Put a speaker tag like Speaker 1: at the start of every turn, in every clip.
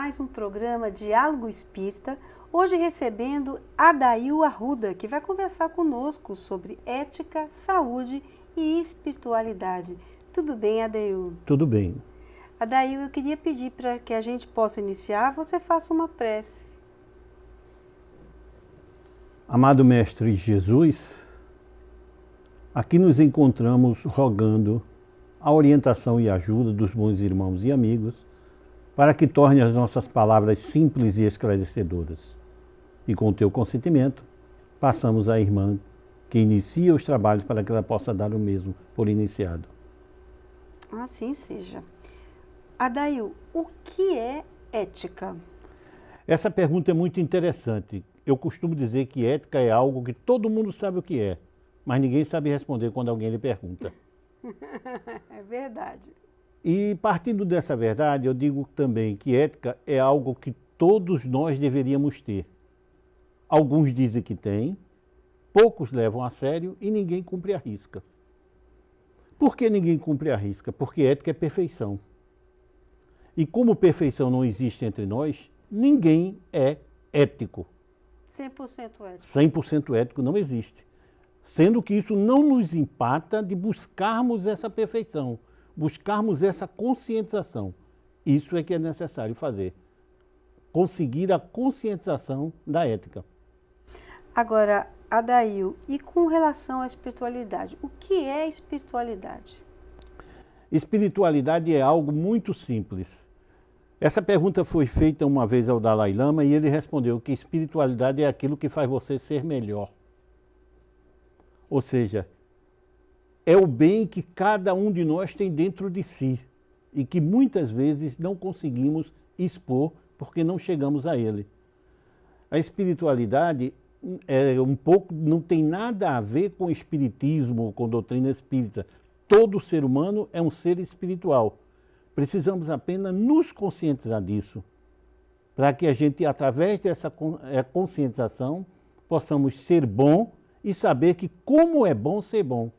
Speaker 1: mais um programa Diálogo Espírita, hoje recebendo Adail Arruda, que vai conversar conosco sobre ética, saúde e espiritualidade. Tudo bem, Adail?
Speaker 2: Tudo bem.
Speaker 1: Adail, eu queria pedir para que a gente possa iniciar, você faça uma prece.
Speaker 2: Amado Mestre Jesus, aqui nos encontramos rogando a orientação e ajuda dos bons irmãos e amigos para que torne as nossas palavras simples e esclarecedoras. E com o teu consentimento, passamos à irmã que inicia os trabalhos para que ela possa dar o mesmo por iniciado.
Speaker 1: Assim seja. Adail, o que é ética?
Speaker 2: Essa pergunta é muito interessante. Eu costumo dizer que ética é algo que todo mundo sabe o que é, mas ninguém sabe responder quando alguém lhe pergunta.
Speaker 1: É verdade.
Speaker 2: E partindo dessa verdade, eu digo também que ética é algo que todos nós deveríamos ter. Alguns dizem que têm, poucos levam a sério e ninguém cumpre a risca. Por que ninguém cumpre a risca? Porque ética é perfeição. E como perfeição não existe entre nós, ninguém é ético.
Speaker 1: 100% ético.
Speaker 2: 100% ético não existe. Sendo que isso não nos empata de buscarmos essa perfeição, buscarmos essa conscientização. Isso é que é necessário fazer. Conseguir a conscientização da ética.
Speaker 1: Agora, Adail, e com relação à espiritualidade, o que é espiritualidade?
Speaker 2: Espiritualidade é algo muito simples. Essa pergunta foi feita uma vez ao Dalai Lama e ele respondeu que espiritualidade é aquilo que faz você ser melhor. Ou seja, é o bem que cada um de nós tem dentro de si e que muitas vezes não conseguimos expor porque não chegamos a ele. A espiritualidade não tem nada a ver com espiritismo ou com doutrina espírita. Todo ser humano é um ser espiritual. Precisamos apenas nos conscientizar disso, para que a gente, através dessa conscientização, possamos ser bom e saber que como é bom ser bom.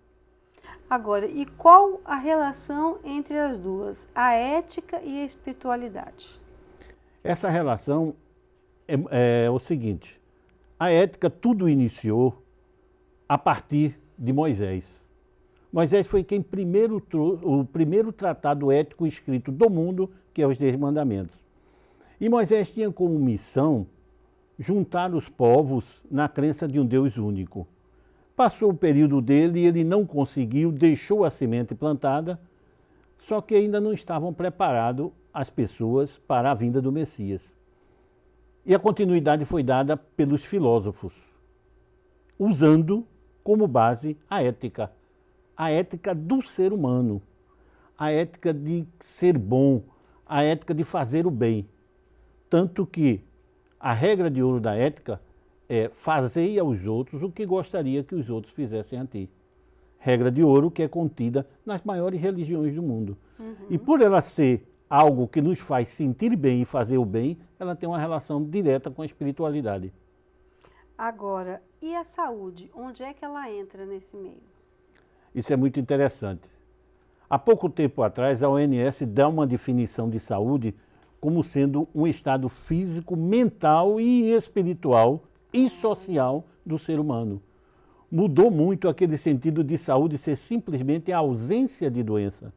Speaker 1: Agora, e qual a relação entre as duas, a ética e a espiritualidade?
Speaker 2: Essa relação é o seguinte, a ética tudo iniciou a partir de Moisés. Moisés foi quem o primeiro tratado ético escrito do mundo, que é os 10 Mandamentos. E Moisés tinha como missão juntar os povos na crença de um Deus único. Passou o período dele e ele não conseguiu, deixou a semente plantada, só que ainda não estavam preparados as pessoas para a vinda do Messias. E a continuidade foi dada pelos filósofos, usando como base a ética do ser humano, a ética de ser bom, a ética de fazer o bem. Tanto que a regra de ouro da ética é fazei aos outros o que gostaria que os outros fizessem a ti. Regra de ouro que é contida nas maiores religiões do mundo. E por ela ser algo que nos faz sentir bem e fazer o bem, ela tem uma relação direta com a espiritualidade.
Speaker 1: Agora, e a saúde? Onde é que ela entra nesse meio?
Speaker 2: Isso é muito interessante. Há pouco tempo atrás, a OMS dá uma definição de saúde como sendo um estado físico, mental e espiritual e social do ser humano. Mudou muito aquele sentido de saúde ser simplesmente a ausência de doença.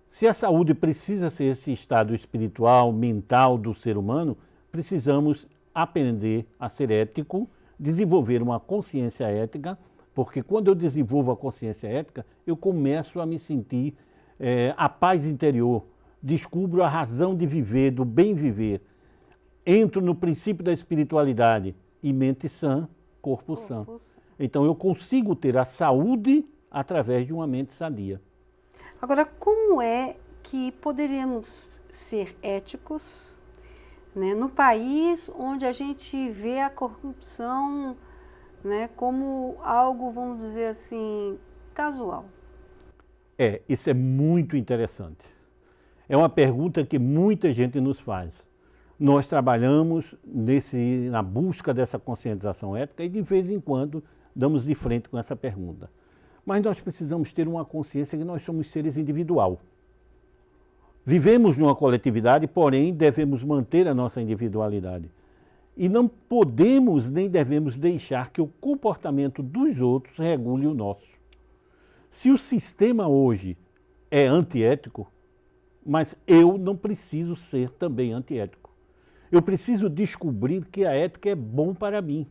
Speaker 2: Se a saúde precisa ser esse estado espiritual, mental do ser humano, precisamos aprender a ser ético, desenvolver uma consciência ética, porque quando eu desenvolvo a consciência ética, eu começo a me sentir a paz interior, descubro a razão de viver, do bem viver, entro no princípio da espiritualidade e mente sã, corpo sã. Então eu consigo ter a saúde através de uma mente sadia.
Speaker 1: Agora, como é que poderíamos ser éticos, né, no país onde a gente vê a corrupção, né, como algo, vamos dizer assim, casual?
Speaker 2: Isso é muito interessante. É uma pergunta que muita gente nos faz. Nós trabalhamos na busca dessa conscientização ética e de vez em quando damos de frente com essa pergunta. Mas nós precisamos ter uma consciência que nós somos seres individual. Vivemos numa coletividade, porém devemos manter a nossa individualidade. E não podemos nem devemos deixar que o comportamento dos outros regule o nosso. Se o sistema hoje é antiético, mas eu não preciso ser também antiético. Eu preciso descobrir que a ética é bom para mim.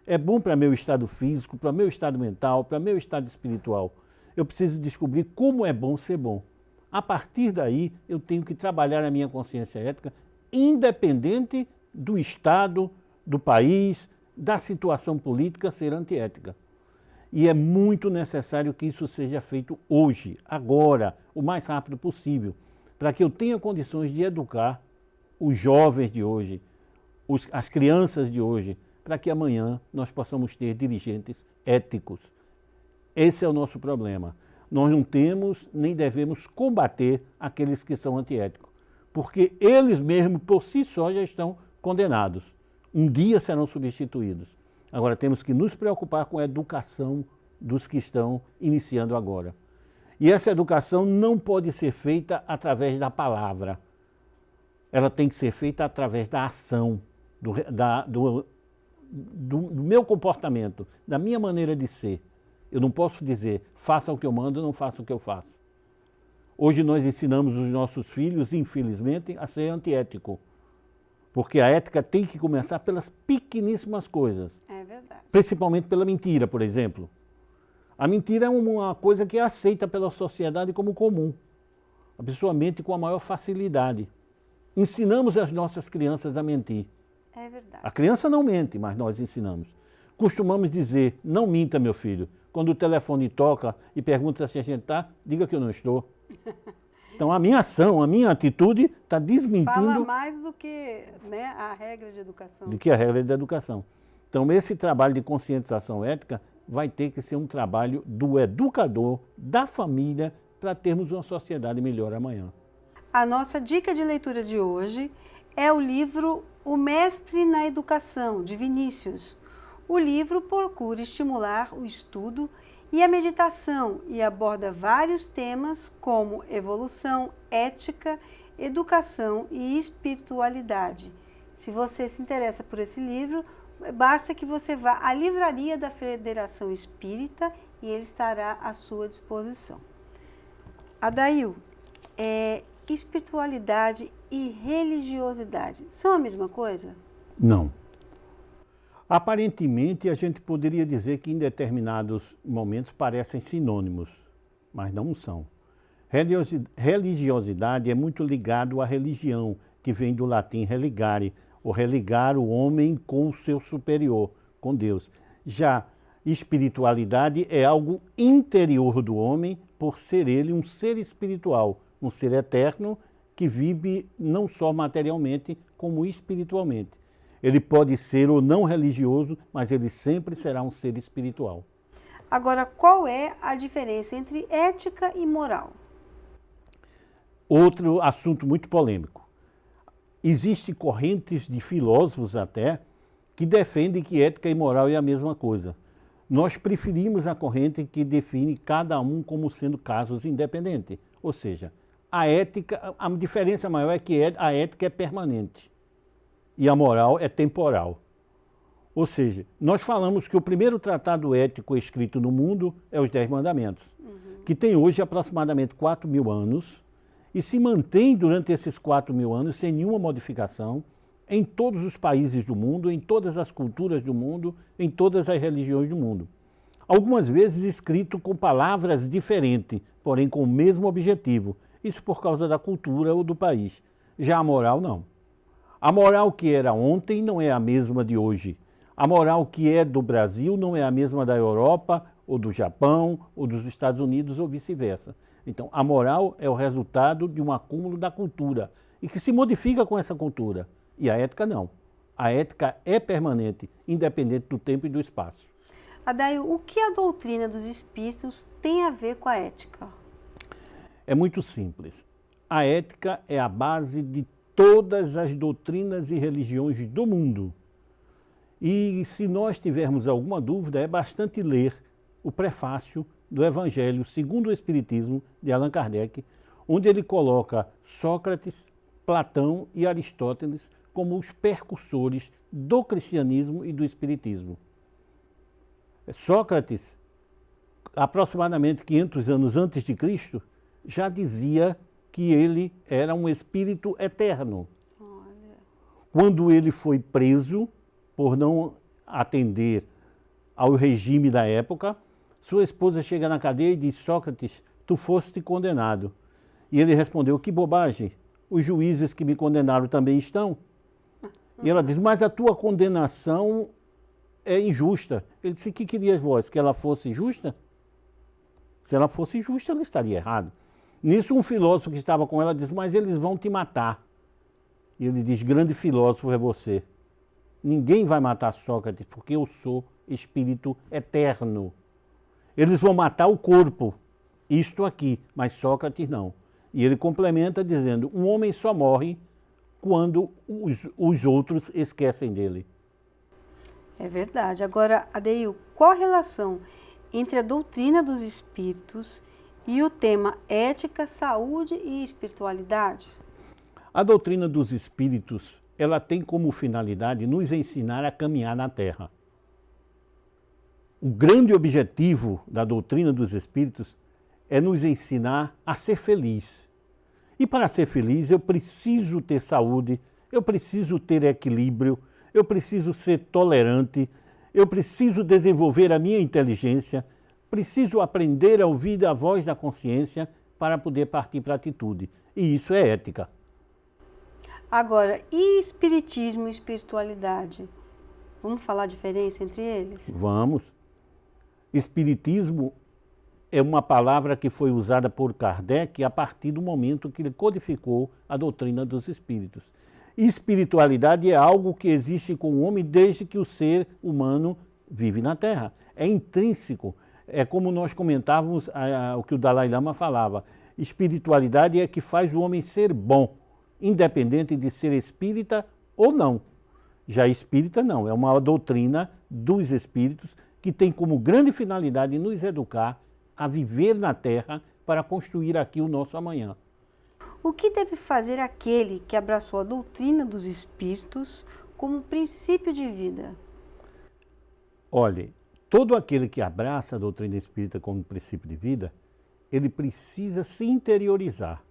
Speaker 2: É bom para meu estado físico, para meu estado mental, para meu estado espiritual. Eu preciso descobrir como é bom ser bom. A partir daí, eu tenho que trabalhar a minha consciência ética, independente do estado, do país, da situação política ser antiética. E é muito necessário que isso seja feito hoje, agora, o mais rápido possível, para que eu tenha condições de educar os jovens de hoje, as crianças de hoje, para que amanhã nós possamos ter dirigentes éticos. Esse é o nosso problema. Nós não temos nem devemos combater aqueles que são antiéticos, porque eles mesmos, por si só, já estão condenados. Um dia serão substituídos. Agora, temos que nos preocupar com a educação dos que estão iniciando agora. E essa educação não pode ser feita através da palavra. Ela tem que ser feita através da ação, do meu comportamento, da minha maneira de ser. Eu não posso dizer, faça o que eu mando, não faça o que eu faço. Hoje nós ensinamos os nossos filhos, infelizmente, a ser antiético. Porque a ética tem que começar pelas pequeníssimas coisas.
Speaker 1: É verdade.
Speaker 2: Principalmente pela mentira, por exemplo. A mentira é uma coisa que é aceita pela sociedade como comum. A pessoa mente com a maior facilidade. Ensinamos as nossas crianças a mentir.
Speaker 1: É verdade.
Speaker 2: A criança não mente, mas nós ensinamos. Costumamos dizer, não minta, meu filho. Quando o telefone toca e pergunta se a gente está, diga que eu não estou. Então a minha ação, a minha atitude está desmentindo...
Speaker 1: Fala mais do que, né, a regra de educação.
Speaker 2: Do que a regra da educação. Então esse trabalho de conscientização ética vai ter que ser um trabalho do educador, da família, para termos uma sociedade melhor amanhã.
Speaker 1: A nossa dica de leitura de hoje é o livro O Mestre na Educação, de Vinícius. O livro procura estimular o estudo e a meditação e aborda vários temas como evolução, ética, educação e espiritualidade. Se você se interessa por esse livro, basta que você vá à livraria da Federação Espírita e ele estará à sua disposição. Adail, espiritualidade e religiosidade são a mesma coisa?
Speaker 2: Não. Aparentemente, a gente poderia dizer que em determinados momentos parecem sinônimos, mas não são. Religiosidade é muito ligado à religião, que vem do latim religare, ou religar o homem com o seu superior, com Deus. Já espiritualidade é algo interior do homem, por ser ele um ser espiritual, um ser eterno que vive não só materialmente, como espiritualmente. Ele pode ser ou não religioso, mas ele sempre será um ser espiritual.
Speaker 1: Agora, qual é a diferença entre ética e moral?
Speaker 2: Outro assunto muito polêmico. Existem correntes de filósofos até que defendem que ética e moral é a mesma coisa. Nós preferimos a corrente que define cada um como sendo casos independentes. Ou seja, a ética, a diferença maior é que a ética é permanente e a moral é temporal. Ou seja, nós falamos que o primeiro tratado ético escrito no mundo é os 10 Mandamentos, que tem hoje aproximadamente 4.000 anos e se mantém durante esses 4.000 anos sem nenhuma modificação em todos os países do mundo, em todas as culturas do mundo, em todas as religiões do mundo. Algumas vezes escrito com palavras diferentes, porém com o mesmo objetivo. Isso por causa da cultura ou do país. Já a moral, não. A moral que era ontem não é a mesma de hoje. A moral que é do Brasil não é a mesma da Europa, ou do Japão, ou dos Estados Unidos, ou vice-versa. Então, a moral é o resultado de um acúmulo da cultura, e que se modifica com essa cultura. E a ética não. A ética é permanente, independente do tempo e do espaço.
Speaker 1: Adail, o que a doutrina dos espíritos tem a ver com a ética?
Speaker 2: É muito simples. A ética é a base de todas as doutrinas e religiões do mundo. E se nós tivermos alguma dúvida, é bastante ler o prefácio do Evangelho segundo o Espiritismo de Allan Kardec, onde ele coloca Sócrates, Platão e Aristóteles como os percursores do cristianismo e do espiritismo. Sócrates, aproximadamente 500 anos antes de Cristo, já dizia que ele era um espírito eterno.
Speaker 1: Olha.
Speaker 2: Quando ele foi preso por não atender ao regime da época, sua esposa chega na cadeia e diz: Sócrates, tu foste condenado. E ele respondeu: que bobagem, os juízes que me condenaram também estão. E ela diz: mas a tua condenação é injusta. Ele disse: que querias vós? Que ela fosse justa? Se ela fosse justa, ela estaria errado. Nisso, um filósofo que estava com ela diz: mas eles vão te matar. E ele diz: grande filósofo é você. Ninguém vai matar Sócrates, porque eu sou espírito eterno. Eles vão matar o corpo, isto aqui, mas Sócrates não. E ele complementa dizendo: um homem só morre quando os outros esquecem dele.
Speaker 1: É verdade. Agora, Adeil, qual a relação entre a doutrina dos espíritos e o tema ética, saúde e espiritualidade?
Speaker 2: A doutrina dos espíritos, ela tem como finalidade nos ensinar a caminhar na Terra. O grande objetivo da doutrina dos espíritos é nos ensinar a ser feliz. E para ser feliz eu preciso ter saúde, eu preciso ter equilíbrio, eu preciso ser tolerante, eu preciso desenvolver a minha inteligência, preciso aprender a ouvir a voz da consciência para poder partir para a atitude. E isso é ética.
Speaker 1: Agora, e espiritismo e espiritualidade? Vamos falar a diferença entre eles?
Speaker 2: Vamos. Espiritismo é uma palavra que foi usada por Kardec a partir do momento que ele codificou a doutrina dos espíritos. Espiritualidade é algo que existe com o homem desde que o ser humano vive na Terra. É intrínseco. É como nós comentávamos o que o Dalai Lama falava. Espiritualidade é que faz o homem ser bom, independente de ser espírita ou não. Já espírita não, é uma doutrina dos espíritos que tem como grande finalidade nos educar a viver na Terra para construir aqui o nosso amanhã.
Speaker 1: O que deve fazer aquele que abraçou a doutrina dos espíritos como princípio de vida?
Speaker 2: Olhe, todo aquele que abraça a doutrina espírita como princípio de vida, ele precisa se interiorizar,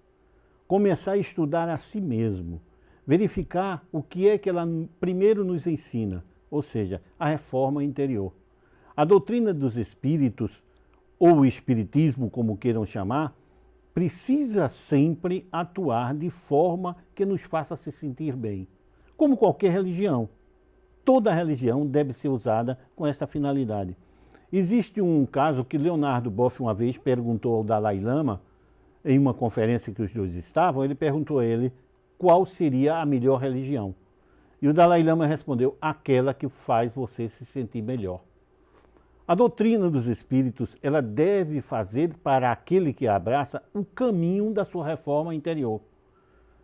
Speaker 2: começar a estudar a si mesmo, verificar o que é que ela primeiro nos ensina, ou seja, a reforma interior. A doutrina dos espíritos, ou o espiritismo, como queiram chamar, precisa sempre atuar de forma que nos faça se sentir bem. Como qualquer religião. Toda religião deve ser usada com essa finalidade. Existe um caso que Leonardo Boff uma vez perguntou ao Dalai Lama, em uma conferência que os dois estavam, ele perguntou a ele qual seria a melhor religião. E o Dalai Lama respondeu: aquela que faz você se sentir melhor. A doutrina dos espíritos, ela deve fazer para aquele que a abraça o caminho da sua reforma interior.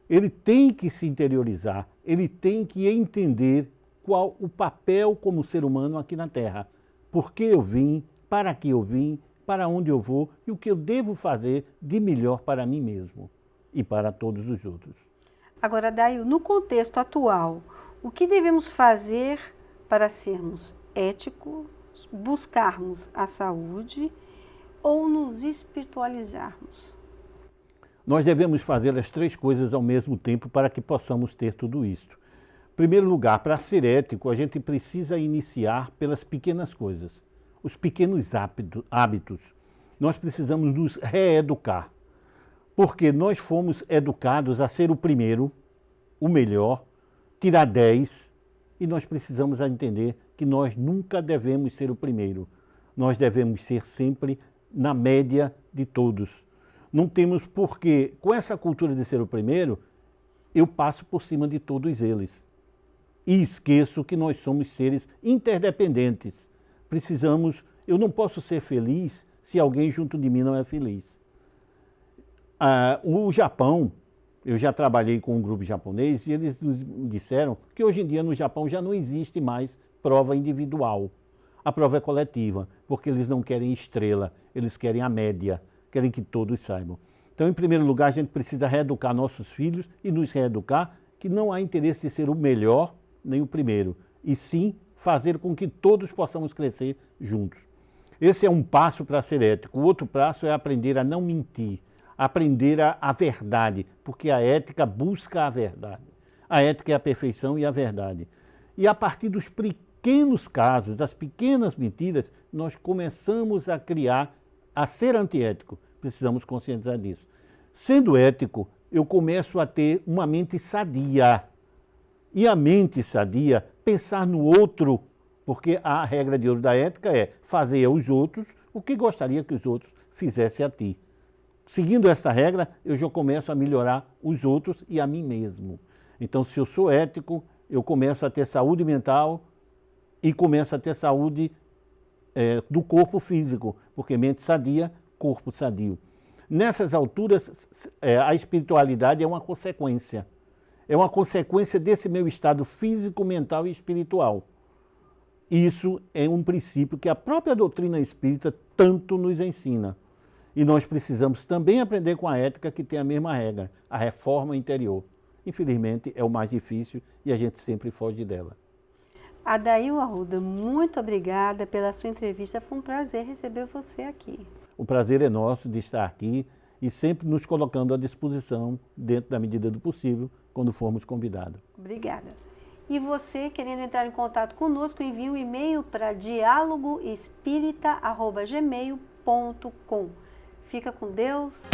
Speaker 2: Ele tem que se interiorizar, ele tem que entender qual o papel como ser humano aqui na Terra. Por que eu vim, para que eu vim, para onde eu vou e o que eu devo fazer de melhor para mim mesmo e para todos os outros.
Speaker 1: Agora, Daio, no contexto atual, o que devemos fazer para sermos éticos, buscarmos a saúde ou nos espiritualizarmos?
Speaker 2: Nós devemos fazer as três coisas ao mesmo tempo para que possamos ter tudo isso. Em primeiro lugar, para ser ético, a gente precisa iniciar pelas pequenas coisas, os pequenos hábitos. Nós precisamos nos reeducar, porque nós fomos educados a ser o primeiro, o melhor, tirar 10, e nós precisamos entender que nós nunca devemos ser o primeiro. Nós devemos ser sempre na média de todos. Não temos porquê, com essa cultura de ser o primeiro, eu passo por cima de todos eles. E esqueço que nós somos seres interdependentes. Eu não posso ser feliz se alguém junto de mim não é feliz. O Japão, eu já trabalhei com um grupo japonês e eles nos disseram que hoje em dia no Japão já não existe mais prova individual. A prova é coletiva, porque eles não querem estrela, eles querem a média, querem que todos saibam. Então, em primeiro lugar, a gente precisa reeducar nossos filhos e nos reeducar que não há interesse de ser o melhor nem o primeiro, e sim fazer com que todos possamos crescer juntos. Esse é um passo para ser ético. O outro passo é aprender a não mentir, aprender a verdade, porque a ética busca a verdade. A ética é a perfeição e a verdade. E a partir dos pequenos casos, das pequenas mentiras, nós começamos a criar, a ser antiético. Precisamos conscientizar disso. Sendo ético, eu começo a ter uma mente sadia. E a mente sadia, pensar no outro, porque a regra de ouro da ética é fazer aos outros o que gostaria que os outros fizessem a ti. Seguindo essa regra, eu já começo a melhorar os outros e a mim mesmo. Então, se eu sou ético, eu começo a ter saúde mental e começo a ter saúde do corpo físico, porque mente sadia, corpo sadio. Nessas alturas, a espiritualidade é uma consequência. É uma consequência desse meu estado físico, mental e espiritual. Isso é um princípio que a própria doutrina espírita tanto nos ensina. E nós precisamos também aprender com a ética que tem a mesma regra, a reforma interior. Infelizmente, é o mais difícil e a gente sempre foge dela.
Speaker 1: Adail Arruda, muito obrigada pela sua entrevista. Foi um prazer receber você aqui.
Speaker 2: O prazer é nosso de estar aqui e sempre nos colocando à disposição, dentro da medida do possível, quando formos convidados.
Speaker 1: Obrigada. E você, querendo entrar em contato conosco, envie um e-mail para dialogoespirita@gmail.com. Fica com Deus.